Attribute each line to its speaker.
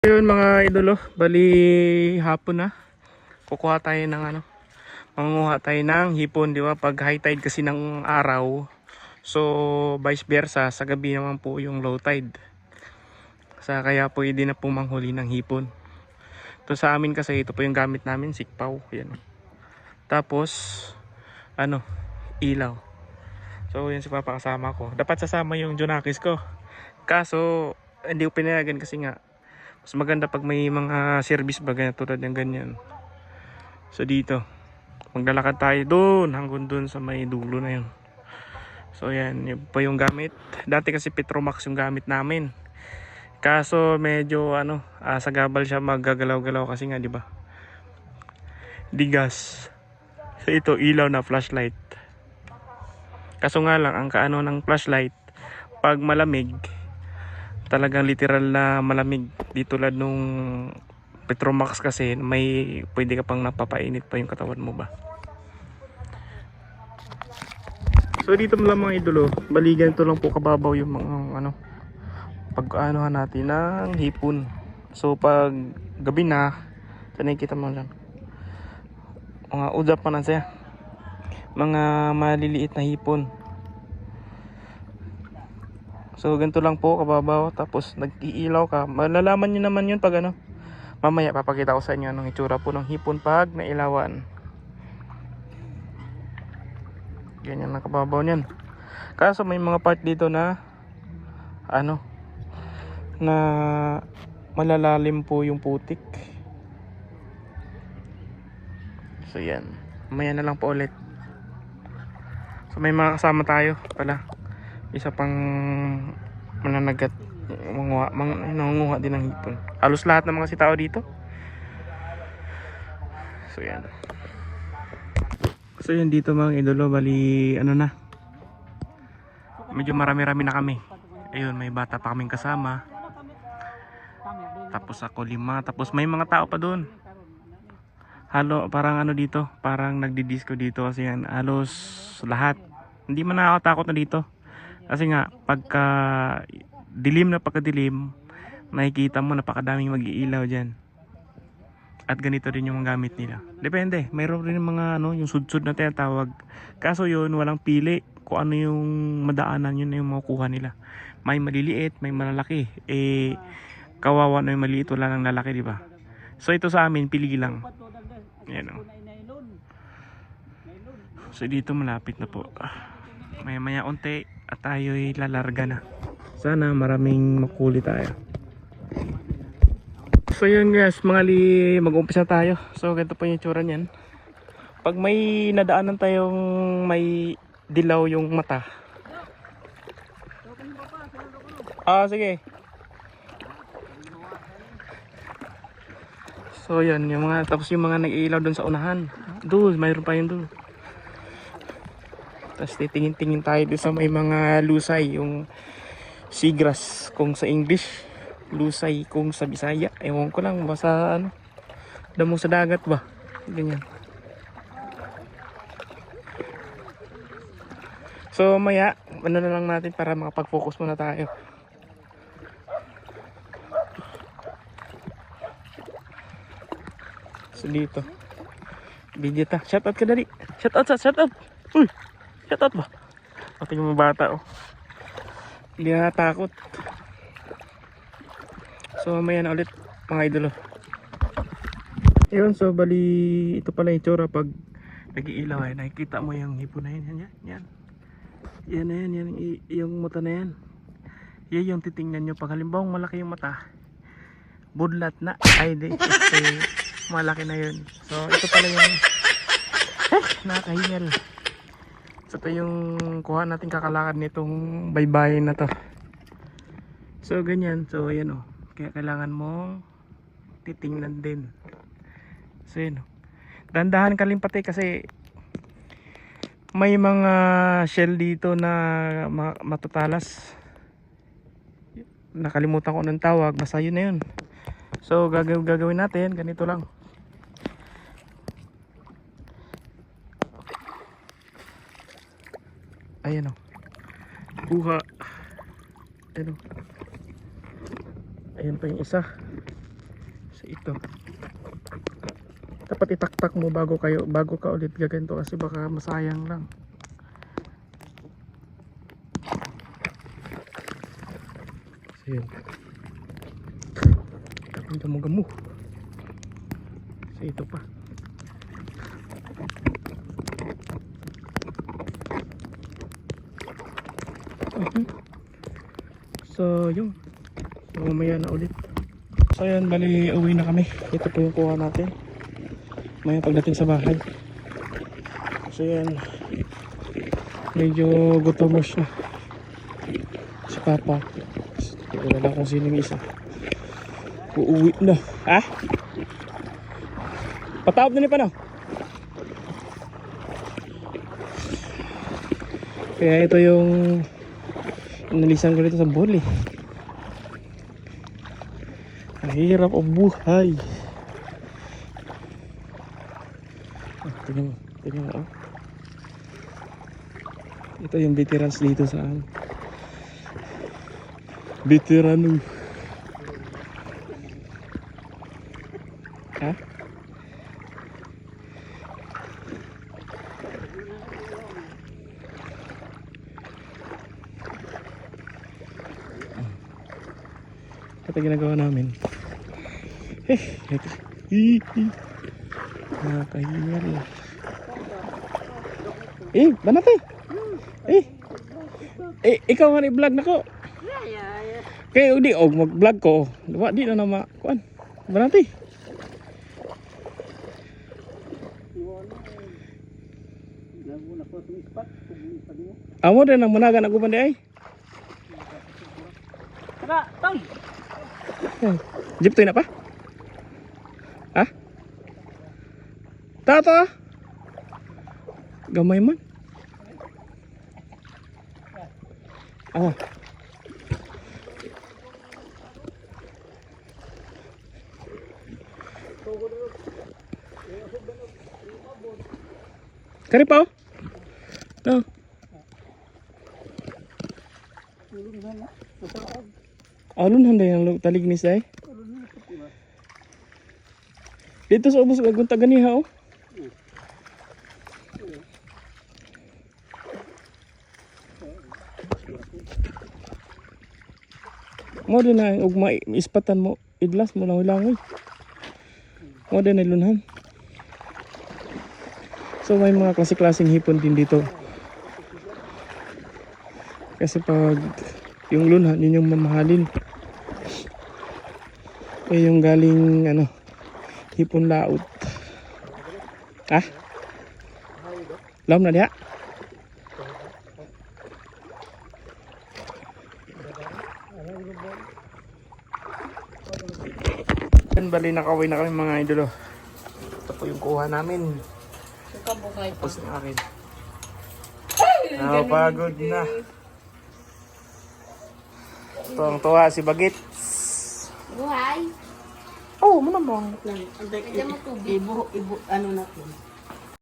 Speaker 1: Ayun mga idolo, bali hapon na. Kukuha tayo ng mangunguha tayo ng hipon, di ba? Pag high tide kasi ng araw. So vice versa, sa gabi naman po yung low tide. Kaya pwede na po manghuli ng hipon. To sa amin kasi ito po yung gamit namin, sikpaw. Yan. Tapos ilaw. So yan si Papa kasama ko. Dapat sasama yung Junakis ko. Kaso hindi ko pinayagan kasi nga mas maganda pag may mga service ba ganyan, tulad ng ganyan. So dito maglalakad tayo doon hanggang doon sa may dulo na yun. So yan, yun pa yung gamit. Dati kasi Petromax yung gamit namin. Kaso medyo sagabal siya maggagalaw-galaw kasi nga, di ba? Digas. So ito ilaw na flashlight. Kaso nga lang ang kaano ng flashlight, pag malamig, talagang literal na malamig. Di tulad nung Petromax kasi may pwede ka pang napapainit pa yung katawan mo ba. So dito mo lang mga idolo, baligan ito lang po kababaw yung mga pag-aanohan natin ng hipon. So pag gabi na, sa nakikita mo lang mga udap pa na siya, mga maliliit na hipon. So ganito lang po kababaw, tapos nag-iilaw ka. Malalaman nyo naman yun pag mamaya papakita ko sa inyo anong itsura po ng hipon pag nailawan. Ganyan lang kababaw niyan. Kaso may mga part dito na na malalalim po yung putik. So yan, mamaya na lang po ulit. So may mga kasama tayo pala, isa pang mananagat, nangunguha din ng hipon. Halos lahat ng mga tao dito. So yan. So yan dito mga idolo, bali medyo marami-rami na kami. Ayun, may bata pa kaming kasama. Tapos ako 5, tapos may mga tao pa doon. Parang dito, parang nagdi-disco dito kasi yan, halos lahat. Hindi man nakakatakot na dito. Kasi nga pagka pagkadilim, nakikita mo napakadaming mag-iilaw diyan. At ganito rin yung mga gamit nila. Depende, mayroon rin mga yung sudsud na tinatawag. Kaso yun, walang pili kung ano yung madaanan, yun na yung makukuha nila. May maliliit, may malalaki. Kawawa na yung maliit, wala nang lalaki, di ba? So ito sa amin, pili lang. Yan o. So dito malapit na po. Maya unti at tayo'y lalarga na. Sana maraming makuli tayo. So yun guys, mag-umpisa tayo. So ganito po yung itsura niyan. Pag may nadaanan tayong may dilaw yung mata. Sige. So yan, tapos yung mga nag-iilaw doon sa unahan. Doon, mayroon pa yun doon. Tapos titingin-tingin tayo doon sa may mga lusay, yung seagrass kung sa English, lusay kung sa Bisaya. Ewan ko lang, basta damo sa dagat ba? Ganyan. So maya, na lang natin para makapag-focus muna tayo. So dito, video ta. Shout out ka dali. Shout out. Uy, shout out ba? Pati yung mga bata hindi na natakot. So maya na ulit mga idolo. Ayun, so bali ito pala yung itsura pag nag-iilaw. Nakikita mo yung hipon na yan. Yan, yung mata na yan. Yan yung titingnan nyo. Pag halimbawa malaki yung mata, budlat na. Ay di, kasi malaki na yun. So ito pala yung nakakahingal. So ito yung kuha natin kakalakad nitong baybayin na to. So ganyan. So ayan kaya kailangan mong titingnan din. So yun dandahan ka limpati kasi may mga shell dito na matatalas. Nakalimutan ko ng tawag, basta yun na yun. So gagawin natin ganito lang. Ayan kuha. Ayan pa yung isa. ito. Dapat itaktak mo bago ka ulit gaganto kasi baka masayang lang. So yun. Ang gamo-gamo. So ito pa. So yun. So mamaya na ulit. So yan, bali uwi na kami. Ito po yung kuha natin. Maya pagdating sa bahay. So yan. Medyo gutomos na si Papa. Hindi ko na lang kung sino yung isa. Uuwi na. Ha? Pataob na ni pa no? Kaya ito yung inalisan ko dito sa bowl eh. Ang hirap ang buhay. Tingnan mo oh. Ito yung veterans dito sa veterano. Ha? Ito ginagawa namin. Nakahiyal. Banat ikaw nga i-vlog na ko. Kaya di mag-vlog ko. Diba di na nama kuan. Banat amo din ang managan ako man di ay.
Speaker 2: Tara, tong.
Speaker 1: Jeep to na pa? Ha? Tata? Gamay man. Ah. Kari pa oh? No. Alun handay ang talig ni say. Dito sa ubos gagunta ganiha oh. Mo din na ug ispatan mo idlas mo lang langoy. Mo din na lunhan. So may mga klase-klaseng hipon din dito. Kasi pag yung lunhan yun yung mamahalin. Eh yung galing hipon laut. Ha? Lam na diha? Bali nakaway na kami mga idolo. Ito po yung kuha namin. Tapos na akin. Pagod na. Tuwang-tuwa si Bagit.
Speaker 3: Buhay.
Speaker 1: Oh, manamang.
Speaker 2: Ibu, ano natin.